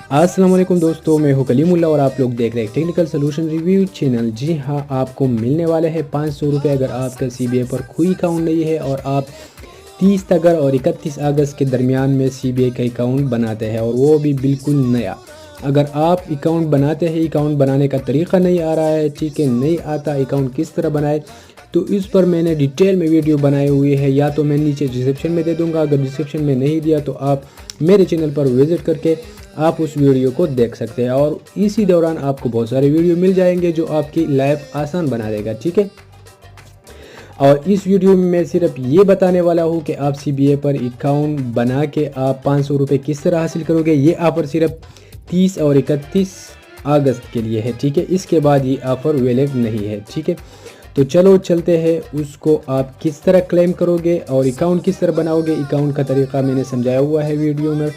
अस्सलाम वालेकुम दोस्तों, मैं हूं कलीमुल्लाह और आप लोग देख रहे हैं टेक्निकल सोल्यूशन रिव्यू चैनल। जी हाँ, आपको मिलने वाले हैं 500 रुपये अगर आपका CBA पर कोई अकाउंट नहीं है और आप 30 अगस्त और 31 अगस्त के दरमियान में CBA का अकाउंट बनाते हैं और वो भी बिल्कुल नया। अगर आप अकाउंट बनाते हैं, अकाउंट बनाने का तरीका नहीं आ रहा है, ठीक है, नहीं आता अकाउंट किस तरह बनाए, तो इस पर मैंने डिटेल में वीडियो बनाए हुए है, या तो मैं नीचे डिस्क्रिप्शन में दे दूंगा। अगर डिस्क्रिप्शन में नहीं दिया तो आप मेरे चैनल पर विजिट करके आप उस वीडियो को देख सकते हैं और इसी दौरान आपको बहुत सारे वीडियो मिल जाएंगे जो आपकी लाइफ आसान बना देगा, ठीक है। और इस वीडियो में मैं सिर्फ ये बताने वाला हूँ कि आप CBA पर अकाउंट बना के आप 500 रुपये किस तरह हासिल करोगे। ये ऑफ़र सिर्फ 30 और 31 अगस्त के लिए है, ठीक है। इसके बाद ये ऑफ़र वैलिड नहीं है, ठीक है। तो चलो चलते हैं, उसको आप किस तरह क्लेम करोगे और अकाउंट किस तरह बनाओगे। अकाउंट का तरीका मैंने समझाया हुआ है वीडियो में।